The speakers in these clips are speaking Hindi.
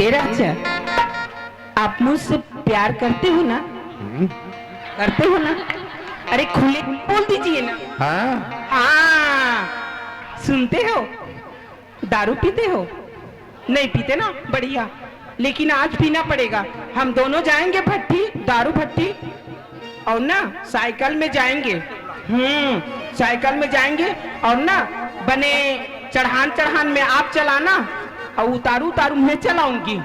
ए राजा, आप मुझसे प्यार करते हो ना? करते हो ना? अरे खुले बोल दीजिए ना। हाँ हाँ, सुनते हो? दारू पीते हो? नहीं पीते ना, बढ़िया। लेकिन आज पीना पड़ेगा। हम दोनों जाएंगे भट्टी, दारू भट्टी, और ना साइकिल में जाएंगे। साइकिल में जाएंगे और ना बने चढ़ान चढ़ान में आप चलाना और उतारू उतारू मैं चलाऊंगी।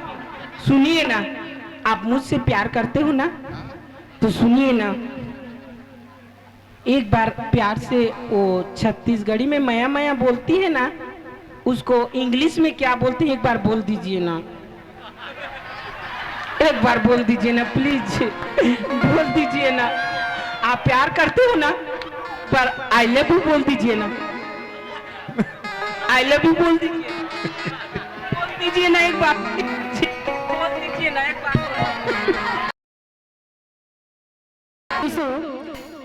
सुनिए ना, आप मुझसे प्यार करते हो ना? तो सुनिए ना, एक बार प्यार से वो छत्तीसगढ़ी में मया मया बोलती है ना, उसको इंग्लिश में क्या बोलते हैं, एक बार बोल दीजिए ना। एक बार बोल दीजिए ना प्लीज, बोल दीजिए ना। आप प्यार करते हो ना? पर आई लव यू बोल दीजिए ना। आई लव यू बोल दीजिए, बोल दीजिए ना एक बार, बोल दीजिए ना एक बार।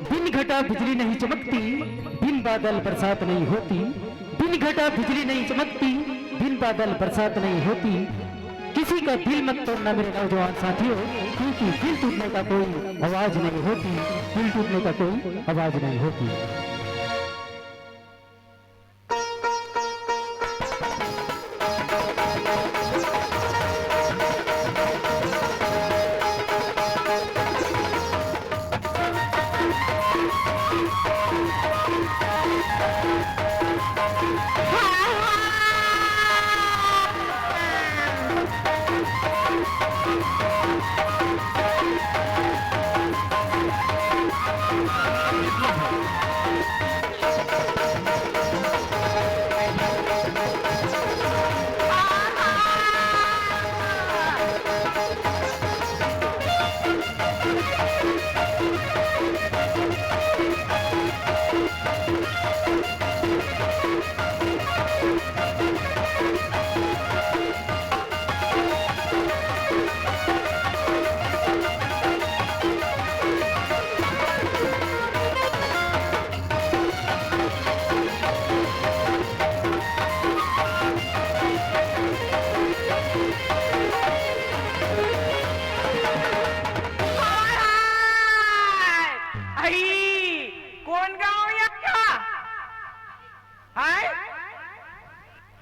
दिन घटा बिजली नहीं चमकती, दिन बादल बरसात नहीं होती। दिन घटा बिजली नहीं चमकती, दिन बादल बरसात नहीं होती। किसी का दिल मत तोड़ना मेरे नौजवान साथियों, क्योंकि दिल टूटने का कोई आवाज नहीं होती। दिल टूटने का कोई आवाज नहीं होती।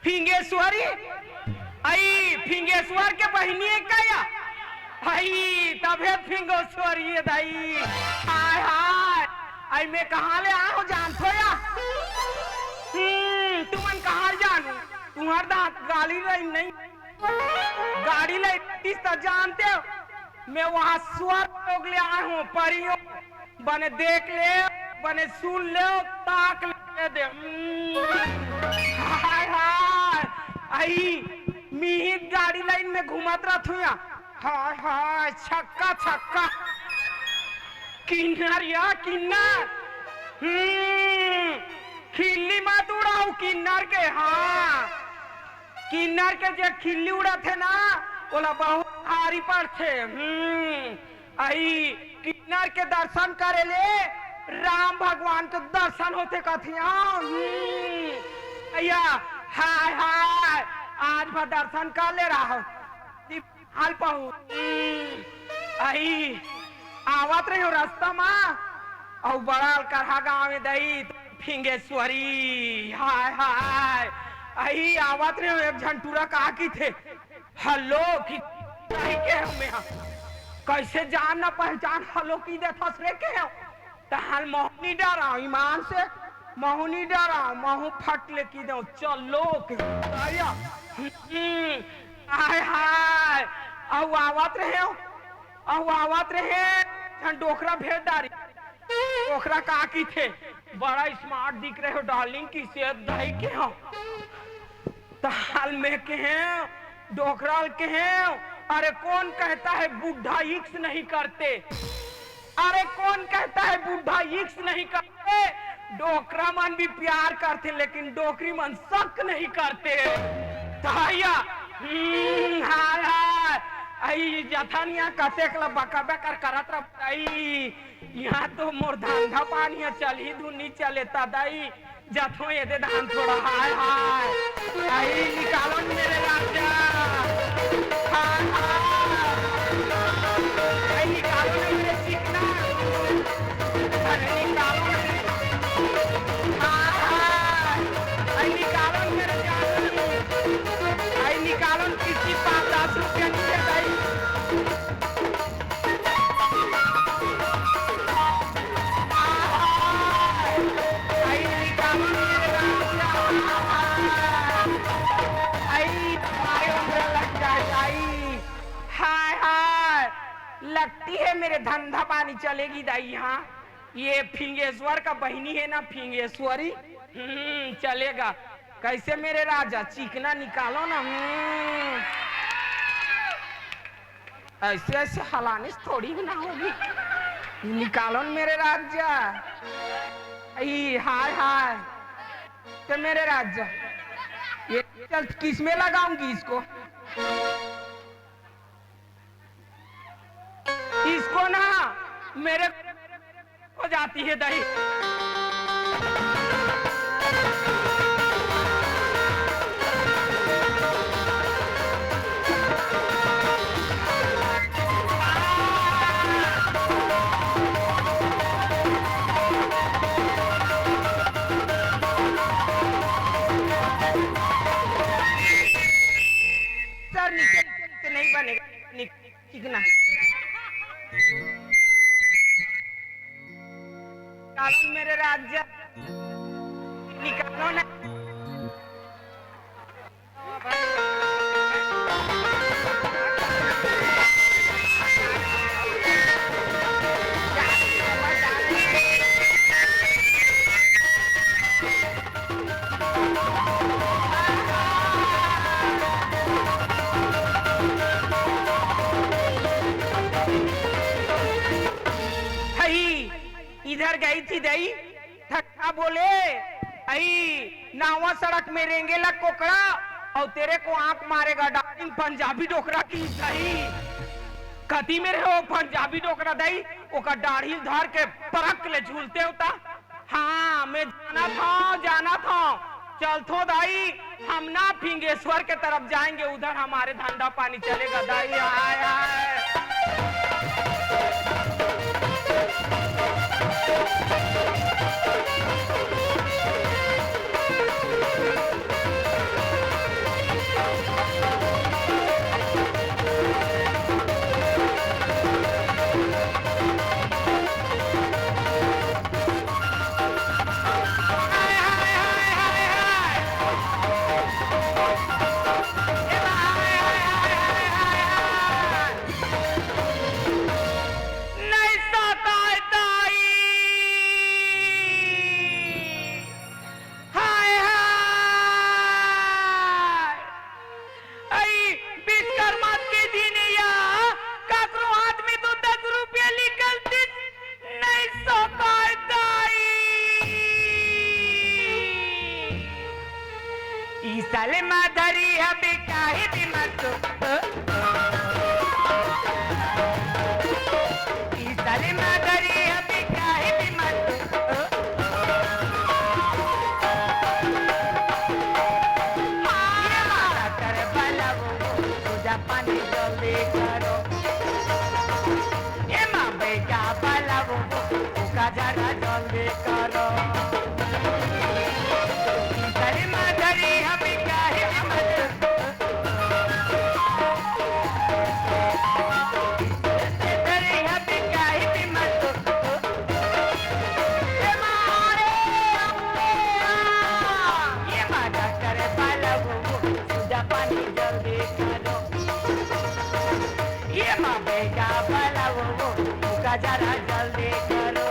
फिंगेश्वरी, आई फिंगेश्वर के बहिनी है क्या? आई तबे फिंगेश्वरी है दाई। हाय हाय, आई मैं कहाँ ले आया हूँ जानते हो या? तुमन कहाँ जानू? तुम्हार दांत गाड़ी नहीं, गाड़ी नहीं तो जानते हो? मैं वहाँ स्वर्ग लोग ले आया हूँ, परियों बने देख ले, बने सुन ले, ताक ले दे। हाय हाय, आई मिहित गाड़ी लाइन में घुमत रहा थू या। हाय हाय, छक्का छक्का, किन्नर या किन्नर। खिल्ली मत उड़ाऊ किन्नर के। हाँ, किन्नर के जो खिल्ली उड़ा थे ना, बोला बहुत भारी पर थे। आई किन्नर के दर्शन करे ले, राम भगवान के दर्शन होते कथिया। अया हाय हाय, आज भर दर्शन कर ले रहा हूँ, हाल पाऊ। आई आवत रहे हो रास्ता में, और बड़ा करहा गाँव में दई फिंगेश्वरी। हाय हाय, आई आवत रहे हो, एक झंटूरा कहा की थे हेलो की के हमें कैसे जान ना पहचान हेलो की दे थसरे के हो। तहाल मोहनी डरा ईमान से, मोहनी डरा महू फट ले की दो चलो के आया। हाय हाय, औ आवत रहे हो, औ आवत रहे डोकरा भेड़दारी। डोकरा कहा की थे बड़ा स्मार्ट दिख रहे हो डार्लिंग, की सेहत दही के हो। ताल में के हैं, डोकरा के हैं। अरे कौन कहता है बुढ़ा इक्स नहीं करते? अरे कौन कहता है बुढ़ा इक्स नहीं करते? डोकरा मन भी प्यार करते, लेकिन डोकरी मन शक नहीं करते। ताया हाय हाय, आई जथनिया कतेक ला बका बेकर करत रही। यहाँ तो मोर धंधा पानी चल ही धुनी चले तदाई जथो ये दे धान थोड़ा। हाय हाय, आई निकालो मेरे राजा। लगती है मेरे धंधा पानी चलेगी दाई यहाँ। ये फिंगेश्वर का बहनी है ना, फिंगेश्वरी। चलेगा। कैसे मेरे राजा, चिकना निकालो ना। ऐसे ऐसे हलाने से थोड़ी ना होगी, निकालो ना मेरे राजा। हाय हाय, तो मेरे राजा ये चल किसमें लगाऊंगी इसको? इसको ना मेरे को जाती है दही। सर निकल नहीं बनेगा, चिकना निकालो मेरे राज्य, निकालो ना। इधर गई थी दई, ठट्ठा बोले आई नावा सड़क में रेंगेला कोकड़ा और तेरे को आंख मारेगा डार्लिंग पंजाबी डोकरा की दही। कति में रहे हो पंजाबी डोकरा दई, ओका दाढ़ी धर के परक ले झूलते होता। हाँ मैं जाना था। चल थो दाई, हम ना फिंगेश्वर के तरफ जाएंगे, उधर हमारे धंधा पानी चलेगा दाई। आय आय साले माधरी हबे काहे भी मत साले माधरी हबे काहे भी मत ये मारा कर बला वो तुझा पानी जल्दी करो। ये माँ बेटा बला वो का जरा जल्दी करो। जरा जल्दी करो।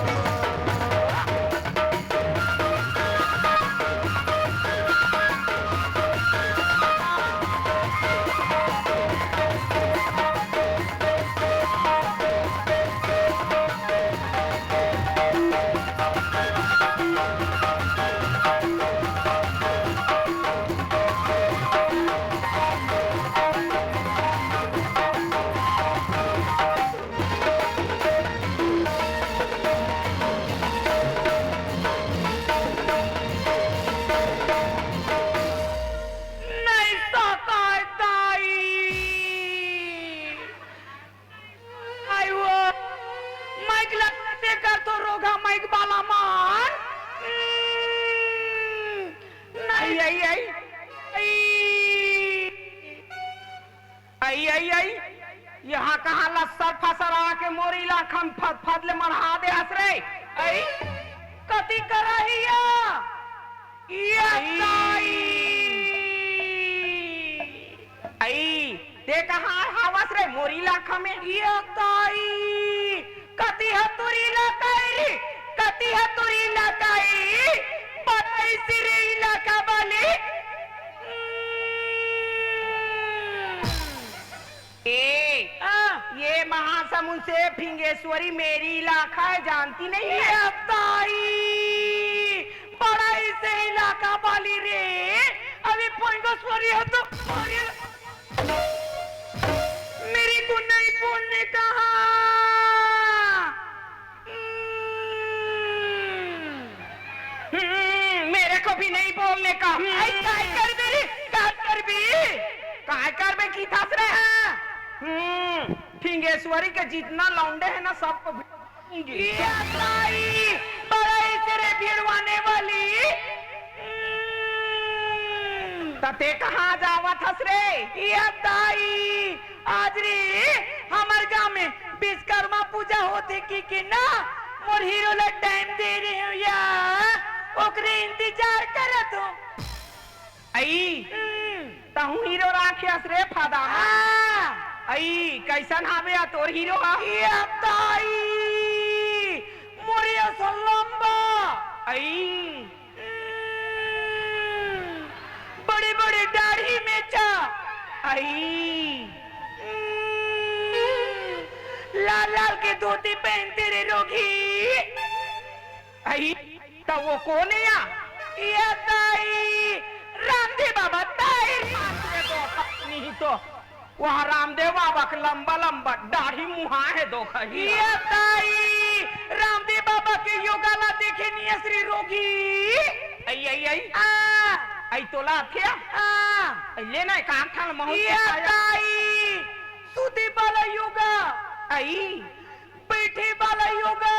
यहाँ कहाँ लस्सर फसरा के मोरी लाखम फदले मढ़ा दे हसरे आई कति करहिया ये आई ते कहाँ हवस रे मोरी लाखा में ये ताई कति हतुरी लकाई कति हतुरी लकाई बताई सिरे इलाका वाली ये महासमुंद से फिंगेश्वरी मेरी इलाका है, जानती नहीं है? ये ताई बड़ा से इलाका वाली रे अभी फिंगेश्वरी है तो मेरी को नहीं बोलने कहा मेरे को भी नहीं बोलने का काय कर बे की थस रहे हैं फिंगेश्वरी के जितना लौंडे है ना सबको ये ताई बड़ा तेरे भिड़वाने वाली तते कहाँ जावत हस रे? ये ताई आज रे हमार गांव में विश्वकर्मा पूजा होती की ना मोर हीरो ला टाइम दे रही हूँ यार ओकरे इंतजार करत हूँ आई तहु हीरो राखियस रे फादा आई कैसन हावे आ तोर हीरो हा? ये ताई मोरिया सो लंबा आई बड़ी बड़ी दाढ़ी में चा आई लाल लाल के धोती पहनते रे रोगी आई तो वो कौन है या? ये ताई रामदेव बाबा ताई नहीं तो वहाँ रामदेव बाबा का लंबा लंबा दाढ़ी मुहा है दो खही। ये ताई रामदेव बाबा के योगा ला देखे नहीं श्री रोगी आई आई आई आ आई तोला क्या लेना है काम था महू ये ताई सूती वाला योगा आई बैठे वाला योगा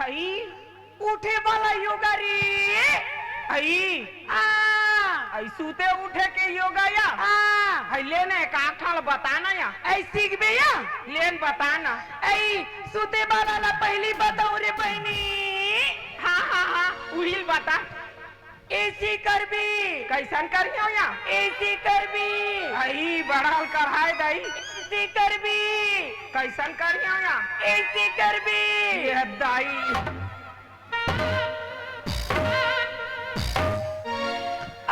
आई उठे वाला योगा रे आई आई सूते उठे के योगा या आई लेने का ठाल बताना या ऐ सीख बे या लेन बताना ऐ सूते वाला ला पहली बताओ रे बहनी हाँ हाँ हाँ उहिल बता ऐसी कर भी कैसन करियो या ऐसी कर भी आई बढ़ल कढ़ाई दई ऐसी कर भी कैसन करियो या ऐसी कर भी ये दाई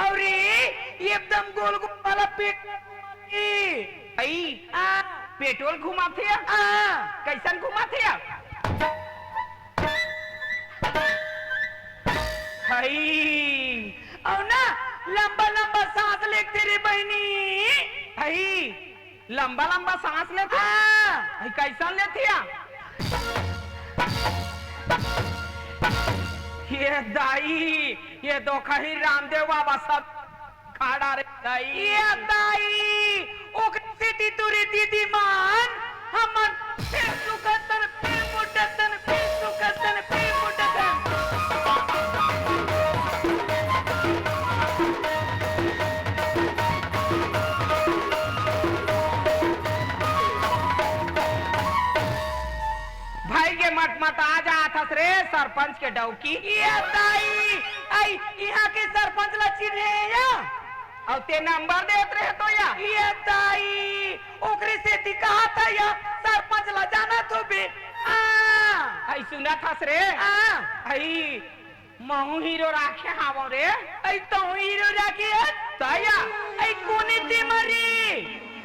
और ये एकदम गोल गोल वाला पेट आई पेट्रोल घुमा थे कैसन घुमा थे और ना लंबा लंबा सांस लेते रे बहनी लंबा लंबा सांस लेते कैसन लेते ये दाई ये तो कहीं रामदेव बाबा सब खड़ा रे दाई ये दाई ओकरे से तुरे दीदी मान हमन फिर सुकतन फिर मुडतन फिर सुकतन फिर मुडतन भाई के मत मत आ जात रे सरपंच के डौकी ये दाई आई यहाँ के सरपंच ला चिन्हे या और ते नंबर देत रहे तो या ये दाई ओकरे से दिखा था या सरपंच ला जाना तो बे आई सुना था रे आई महू हीरो राखे हावो रे आई तो हीरो राखे तया आई कोने ते मरी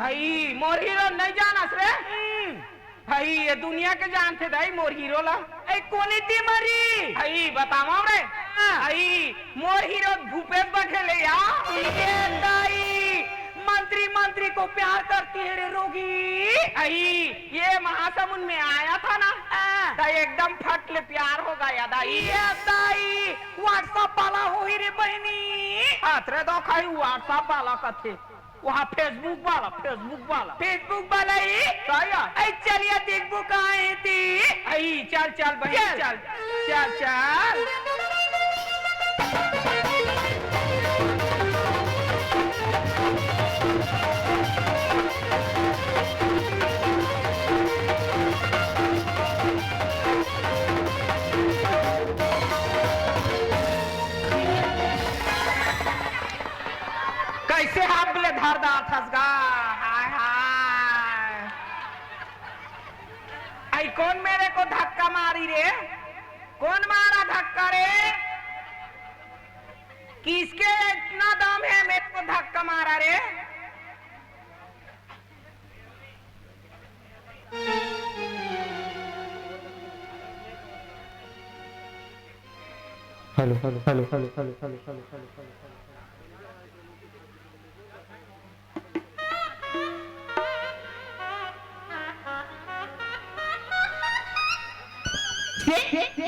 आई मोर हीरो नहीं जानस रे भाई ये दुनिया के जानते दाई मोर हीरो ला आई कोने ते मरी आई बताओ रे आई मोर हीरो भूपेश बघेल या ये दाई मंत्री मंत्री को प्यार करती है रे रोगी आई ये महासमुंद में आया था ना तो एकदम फट ले प्यार हो गया दाई ये दाई व्हाट्सएप वाला हो ही रे बहनी अतरे तो खाई व्हाट्सएप वाला कथे वहाँ फेसबुक वाला ही आई चलिए देखबो कहाँ है ती आई चल चल बहन चल चल चल कैसे हाथ ले धारदार फंसगा हाय हाय कौन मेरे को धक्का मारी रे? कौन मारा धक्का रे? किसके इतना दम है मेरे को धक्का मारा रे? Hello hello hello hello hello hello hello hello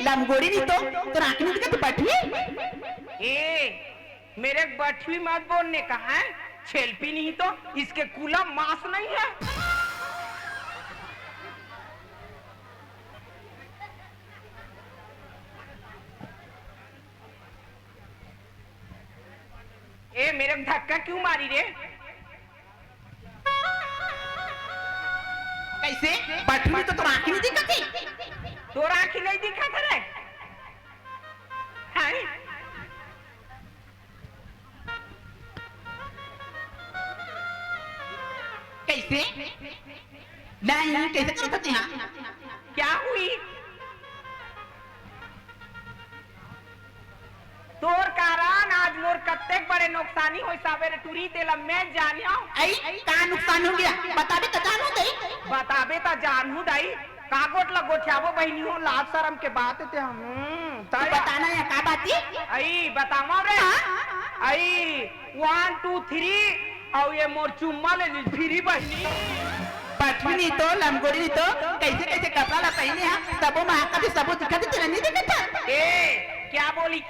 लमगोड़ी नहीं तो आंखें नहीं दिखा, तू बैठी ए मेरे बठवी मत बोलने का है, छेलपी नहीं तो इसके कूला मांस नहीं है। ए मेरे को धक्का क्यों मारी रे? कैसे बठवी तो आंखें नहीं दिखती? तोरा आँखी नहीं दिखा था रे? हैं? कैसे नहीं कैसे कर सकते हैं? क्या हुई? तोर कारण आज मोर कत्तेक बड़े नुकसानी होई सावेरे टूरी तेला मैं जानियो। आई का नुकसान हो गया बताबे तो जानू दई। बताबे तो जानू दाई, कागोट ला गोठियाबो बहनी हो, लाज शर्म के बात ते हम तो बताना है का बात है? आई बतावा रे। आई 1 2 3 और ये मोर चुम्मा ले ली फिरी बहनी। बठवी नहीं तो लमगोड़ी नहीं तो कैसे कैसे कपड़ा ला पहने हैं, सबो महाका भी सबो दिखा तेरा नहीं दिखता। ए क्या बोली?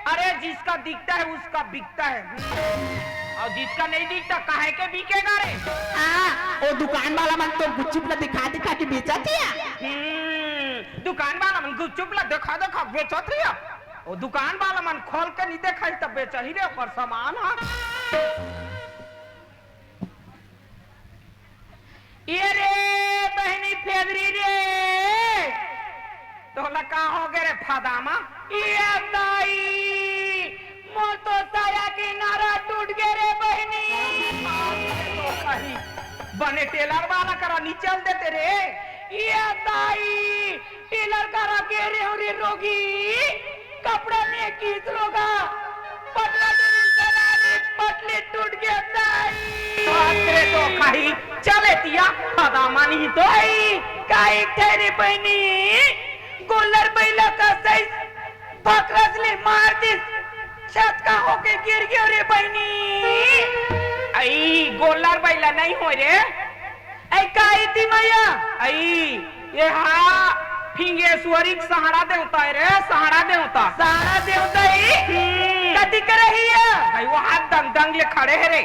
अरे जिसका दिखता है उसका बिकता है, और जिसका नहीं दिखता काहे के बिकेगा रे? हाँ वो दुकान वाला मन तो गुच्चुप ला दिखा दिखा के बेचा दिया। दुकान वाला मन गुच्चुप ला दिखा दिखा बेचत रिया, वो दुकान वाला मन खोल के नहीं देखा तब बेचा ही रे पर सामान। ये रे बहनी फेदरी रे, तो लका हो गए रे फादामा। ये दाई मोर तो साया किनारा टूट गए रे बहनी। तो कहीं बने टेलर वाला करा नी चल देते रे। ये दाई टेलर करा के रे रे रोगी कपड़ा में किस लोगा पतला पतले टूट गया दाई। तो कहीं चले तिया फादामा नहीं तो काई ठहरे बहनी गोलर बैला का सही बकरस ले मार दी, छत का होके गिर गया रे बहनी। आई गोलर बैला नहीं हो रे, आई काई थी मैया। आई ये हाँ फिंगेश्वरी सहारा देवता है रे, सहारा देवता। सहारा देवता ही कदी कर रही है भाई, वो हाथ दंग दंग ले खड़े है रे।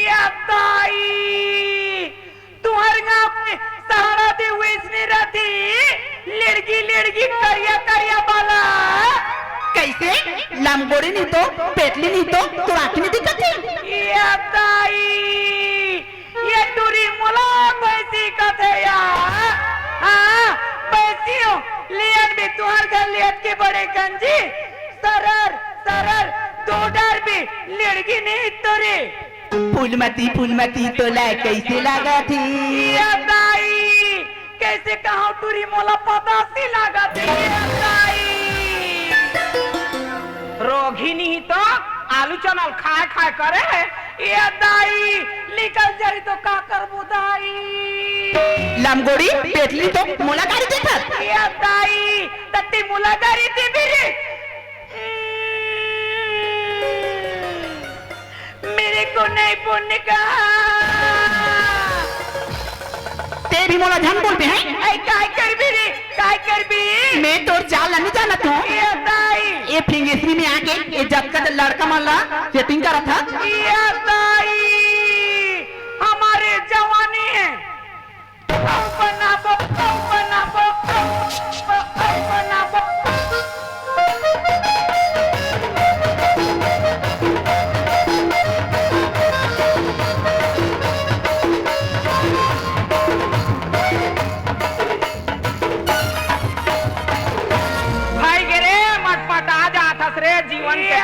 या ताई तुम्हारे गाँव में सहारा दे हुए इसने रहती लड़की लड़की करिया करिया बाला। कैसे लमगोड़ी नहीं तो पेटली नहीं तो आंखें नहीं दिखती? ये ताई ये टूरी मोला पैसी कथे यार। हाँ पैसी हो लियन भी तुम्हारे घर लियन के बड़े गंजी सरर सरर दो डर भी लड़की नहीं तो रे। फूलमती तो ला कैसे लगा थी? ये ताई कैसे कहा टूरी मोला पता सी लगा थी। रोगी नहीं तो आलू चनल खाए खाए करे है। ये दाई निकल जाई तो का करबू दाई? लमगोड़ी पेटली तो मुलाकारी देखा। ये दाई तत्ती मुलाकारी थी मेरे। मेरे को नहीं बोलने का ते भी मोला झन बोलते हैं। ऐ काय कर भी रे, काय कर भी? मैं तो चाल नहीं जाना तू। ये दाई ये फिंगेश्वरी में आके ये जब का लड़का मल्ला सेटिंग करा था। ये दाई हमारे जवानी है। बनाबो बनाबो बनाबो। जीवन के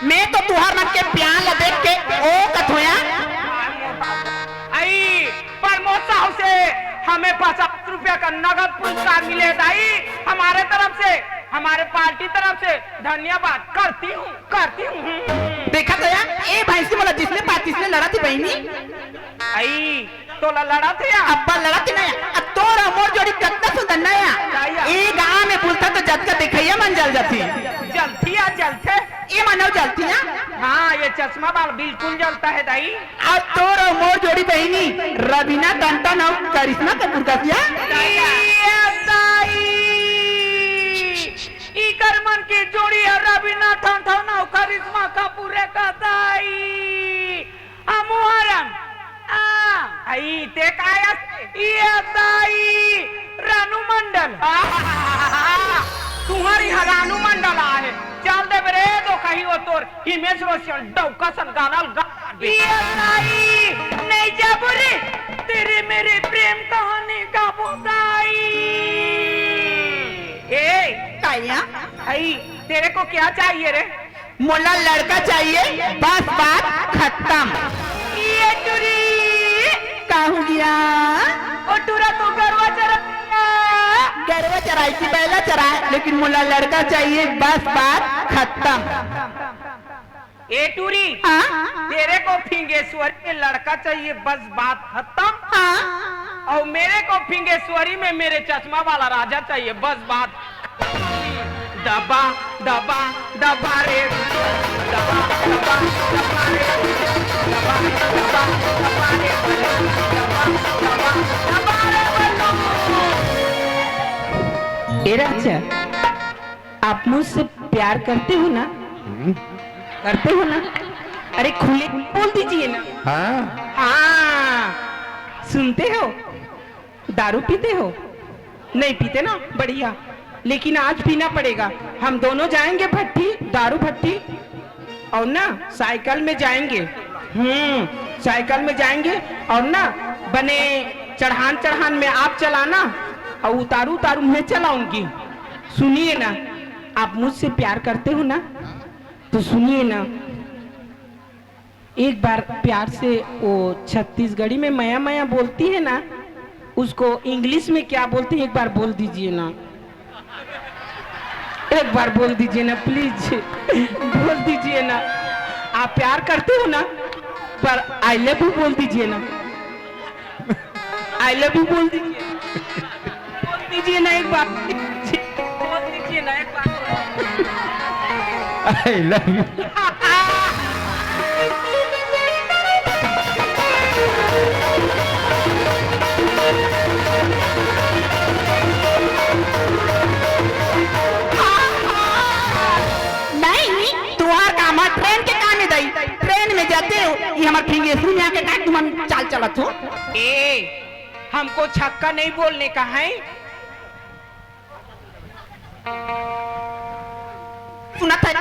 मैं तो तुहार मन के प्यार ला देख के ओ कथोया आई पर मोसा से हमें 50 रुपया का नगद पुरस्कार मिले है दाई, हमारे तरफ से, हमारे पार्टी तरफ से धन्यवाद करती हूँ। देखा गया ए भाई से बोला जिसने पार्टी से लड़ा थी बहनी आई तो लड़ा थे या? अब्बा लड़ा थी ना अब तोरा मोर जोड़ी कितना सुंदर नया ए गांव में बोलता तो जब का देखैया मन जल जाती जलती या जलते ये मानव जलती ना हाँ ये चश्मा बाल बिल्कुल जलता है दाई। अब तोरा मोर जोड़ी बहनी रवीना टंटन और करिश्मा कपूर का किया इकर मन की जोड़ी है रवीना टंटन और करिश्मा कपूर का दाई मुहर्रम आई ते काया ये दाई रानू मंडल तुम्हारी रानू मंडल आहे चल दे बरे तो कहीं वो तोर हिमेश रोशन डौका सन गाना गा ये दाई नहीं जा बुरी तेरे मेरे प्रेम कहानी का बोदाई ए काया आई तेरे को क्या चाहिए रे? मोला लड़का चाहिए बस बात खत्म ये टुरी का हो गया ओ टुरा तो गरवा चरा गरवा चराई थी पहला चराए लेकिन मोला लड़का चाहिए बस बात खत्म ए टूरी तेरे को फिंगेश्वरी में लड़का चाहिए बस बात खत्म और मेरे को फिंगेश्वरी में मेरे चश्मा वाला राजा चाहिए बस बात दबा दबा दबा रे दबा दबा दबा रे दबा दबा दबा रे दबा दबा दबा रे ए राजा आप मुझसे प्यार करते हो ना करते हो ना अरे खुले बोल दीजिए ना हाँ सुनते हो दारू पीते हो नहीं पीते ना बढ़िया लेकिन आज पीना पड़ेगा हम दोनों जाएंगे भट्टी दारू भट्टी और ना साइकिल में जाएंगे साइकिल में जाएंगे और ना बने चढ़ान चढ़ान में आप चलाना और उतारू उतारू मैं चलाऊंगी सुनिए ना आप मुझसे प्यार करते हो ना तो सुनिए ना एक बार प्यार से वो छत्तीसगढ़ी में मया मया बोलती है ना उसको इंग्लिश में क्या बोलती है एक बार बोल दीजिए ना एक बार बोल दीजिए ना प्लीज बोल दीजिए ना आप प्यार करते हो ना पर आई लव यू बोल दीजिए ना आई लव यू बोल दीजिए ना एक बार बोल दीजिए ना एक बार आई लव यू ट्रेन के काम में दई ट्रेन में जाते हो ये हमार फिंगेश्वरी में आके काट तुम चाल चलत हो ए हमको छक्का नहीं बोलने का है सुना था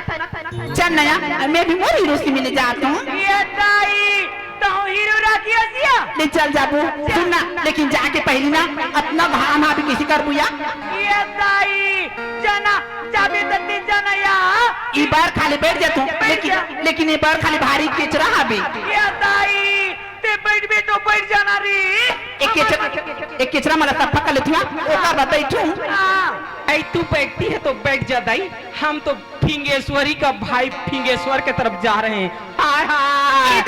चल नया मैं भी मोर हीरो से मिलने जाता हूँ ये दाई तो हीरो रखिया सिया ले चल जाबो सुनना लेकिन जाके पहली ना अपना भामा भी किसी कर बुया ये दाई जना चाबी दत्ती जना या ई बार खाली बैठ जातो लेकिन ये बार खाली भारी केचरा हाबे ये दाई ते बैठ बे तो बैठ जाना रे एक केचरा मला सब पकड़ लेती हूं ओका बा बैठू ऐ तू बैठती है तो बैठ जा दाई हम तो फिंगेश्वरी का भाई फिंगेश्वर के तरफ जा रहे हैं हाय हाय